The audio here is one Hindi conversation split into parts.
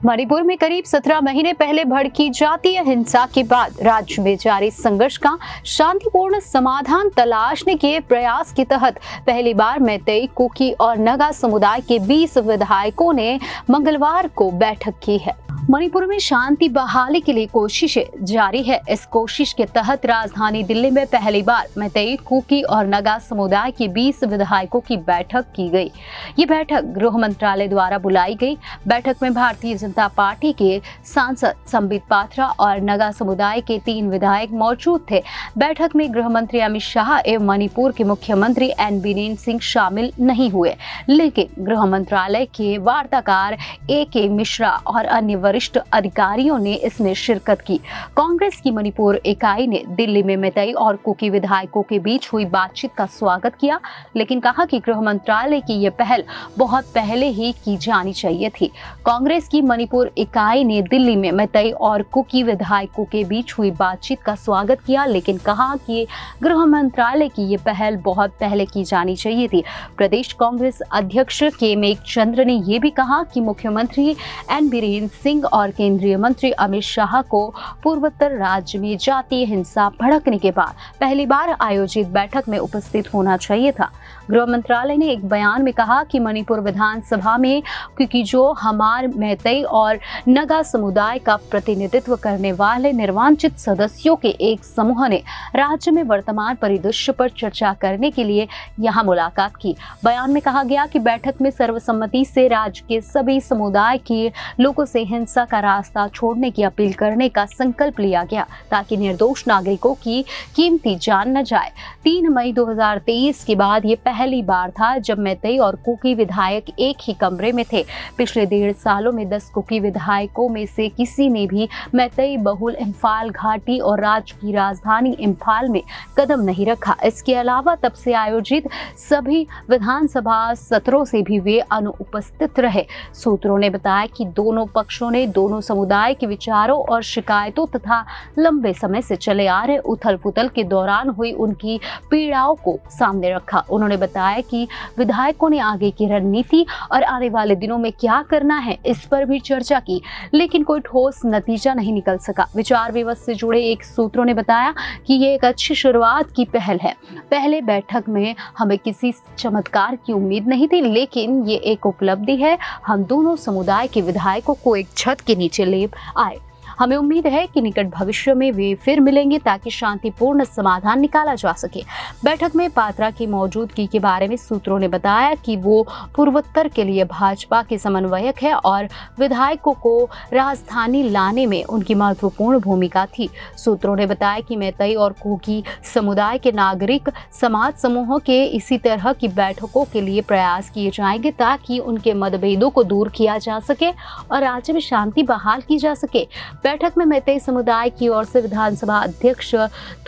मणिपुर में करीब 17 महीने पहले भड़की जातीय हिंसा के बाद राज्य में जारी संघर्ष का शांतिपूर्ण समाधान तलाशने के प्रयास के तहत पहली बार मैतेई, कुकी और नगा समुदाय के 20 विधायकों ने मंगलवार को बैठक की है। मणिपुर में शांति बहाली के लिए कोशिशें जारी है। इस कोशिश के तहत राजधानी दिल्ली में पहली बार मैतेई, कुकी और नगा समुदाय के 20 विधायकों की बैठक की गई। ये बैठक गृह मंत्रालय द्वारा बुलाई गई। बैठक में भारतीय जनता पार्टी के सांसद संबित पात्रा और नगा समुदाय के 3 विधायक मौजूद थे। बैठक में गृह मंत्री अमित शाह एवं मणिपुर के मुख्यमंत्री एन बीरेन सिंह शामिल नहीं हुए, लेकिन गृह मंत्रालय के वार्ताकार AK मिश्रा और अन्य वरिष्ठ अधिकारियों ने इसमें शिरकत की। कांग्रेस की मणिपुर इकाई ने दिल्ली में मैतेई और कुकी विधायकों के बीच हुई बातचीत का स्वागत किया, लेकिन कहा कि गृह मंत्रालय की यह पहल बहुत पहले ही की जानी चाहिए थी। कांग्रेस की मणिपुर इकाई ने दिल्ली में मैतेई और कुकी विधायकों के बीच हुई बातचीत का स्वागत किया, लेकिन कहा कि गृह मंत्रालय की यह पहल बहुत पहले की जानी चाहिए थी। प्रदेश कांग्रेस अध्यक्ष केमेक चंद्र ने यह भी कहा कि मुख्यमंत्री एन बीरेन सिंह और केंद्रीय मंत्री अमित शाह को पूर्वोत्तर राज्य में जातीय हिंसा भड़कने के बाद पहली बार आयोजित बैठक में उपस्थित होना चाहिए था। गृह मंत्रालय ने एक बयान में कहा कि मणिपुर विधानसभा में क्योंकि जो हमार मैतेई और नगा समुदाय का प्रतिनिधित्व करने वाले निर्वाचित सदस्यों के एक समूह ने राज्य में वर्तमान परिदृश्य पर चर्चा करने के लिए यहाँ मुलाकात की। बयान में कहा गया कि बैठक में सर्वसम्मति से राज्य के सभी समुदाय के लोगों से हिंसा का रास्ता छोड़ने की अपील करने का संकल्प लिया गया, ताकि निर्दोष नागरिकों की कीमती जान न जाए। 3 मई 2023 के बाद ये पहली बार था जब मैतेई और कुकी विधायक एक ही कमरे में थे। पिछले 1.5 सालों में 10 कुकी विधायकों में से किसी ने भी मैतेई बहुल इम्फाल घाटी और राज्य की राजधानी इम्फाल में कदम नहीं रखा। इसके अलावा तब से आयोजित सभी विधानसभा सत्रों से भी वे अनुपस्थित रहे। सूत्रों ने बताया कि दोनों पक्षों ने दोनों समुदाय के विचारों और शिकायतों तथा लंबे समय से चले आ रहे उथल पुथल के दौरान हुई उनकी पीड़ाओं को सामने रखा। उन्होंने बताया कि विधायकों ने आगे की रणनीति और आने वाले दिनों में क्या करना है इस पर भी चर्चा की, लेकिन कोई ठोस नतीजा नहीं निकल सका। विचार विमर्श से जुड़े एक सूत्रों ने बताया कि ये एक अच्छी शुरुआत की पहल है। पहले बैठक में हमें किसी चमत्कार की उम्मीद नहीं थी, लेकिन ये एक उपलब्धि है। हम दोनों समुदाय के विधायकों को एक छत के नीचे ले आए। हमें उम्मीद है कि निकट भविष्य में वे फिर मिलेंगे ताकि शांतिपूर्ण समाधान निकाला जा सके। बैठक में पात्रा की मौजूदगी के बारे में सूत्रों ने बताया कि वो पूर्वोत्तर के लिए भाजपा के समन्वयक है और विधायकों को राजधानी लाने में उनकी महत्वपूर्ण भूमिका थी। सूत्रों ने बताया कि मैतेई और कुकी समुदाय के नागरिक समाज समूहों के इसी तरह की बैठकों के लिए प्रयास किए जाएंगे ताकि उनके मतभेदों को दूर किया जा सके और राज्य में शांति बहाल की जा सके। बैठक में मैतेई समुदाय की ओर से विधानसभा अध्यक्ष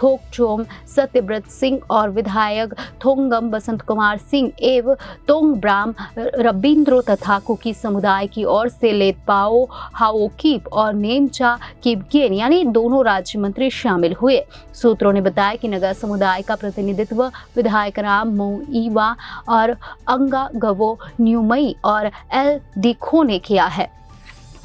थोकचोम सत्यव्रत सिंह और विधायक थोंगम बसंत कुमार सिंह एवं तोंगब्राम रबिंद्रो तथा कुकी समुदाय की ओर से लेतपाओ हाओकीप और नेमचा किबगेन यानी दोनों राज्य मंत्री शामिल हुए। सूत्रों ने बताया कि नगा समुदाय का प्रतिनिधित्व विधायक राम मोईवा और अंगा गवो न्यूमई और एल दिखो ने किया है।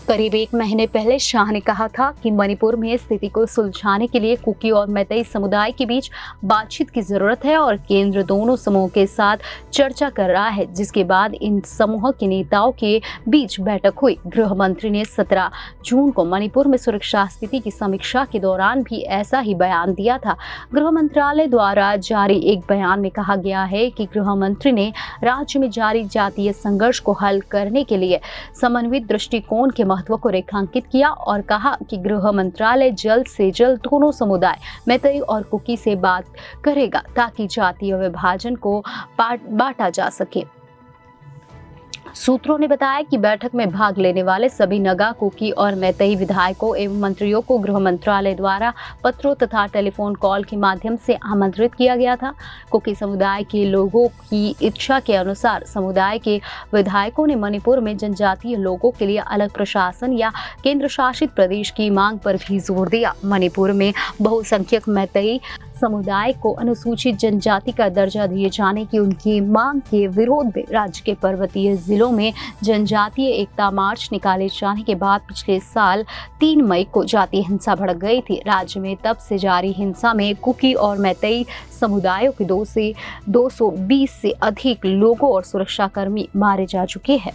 करीब 1 महीने पहले शाह ने कहा था कि मणिपुर में स्थिति को सुलझाने के लिए कुकी और मैतेई समुदाय के बीच बातचीत की जरूरत है और केंद्र दोनों समूहों के साथ चर्चा कर रहा है, जिसके बाद इन समूह के नेताओं के बीच बैठक हुई। गृह मंत्री ने 17 जून को मणिपुर में सुरक्षा स्थिति की समीक्षा के दौरान भी ऐसा ही बयान दिया था। गृह मंत्रालय द्वारा जारी एक बयान में कहा गया है कि गृह मंत्री ने राज्य में जारी जातीय संघर्ष को हल करने के लिए समन्वित दृष्टिकोण के महत्व को रेखांकित किया और कहा कि गृह मंत्रालय जल्द से जल्द दोनों समुदाय मैतेई और कुकी से बात करेगा ताकि जातीय विभाजन को बांटा जा सके। सूत्रों ने बताया कि बैठक में भाग लेने वाले सभी नगा, कुकी और मैतेई विधायकों एवं मंत्रियों को गृह मंत्रालय द्वारा पत्रों तथा टेलीफोन कॉल के माध्यम से आमंत्रित किया गया था। कुकी समुदाय के लोगों की इच्छा के अनुसार समुदाय के विधायकों ने मणिपुर में जनजातीय लोगों के लिए अलग प्रशासन या केंद्र शासित प्रदेश की मांग पर भी जोर दिया। मणिपुर में बहुसंख्यक मैतेई समुदाय को अनुसूचित जनजाति का दर्जा दिए जाने की उनकी मांग के विरोध में राज्य के पर्वतीय जिलों में जनजातीय एकता मार्च निकाले जाने के बाद पिछले साल 3 मई को जातीय हिंसा भड़क गई थी। राज्य में तब से जारी हिंसा में कुकी और मैतेई समुदायों के 220 से अधिक लोगों और सुरक्षाकर्मी मारे जा चुके हैं।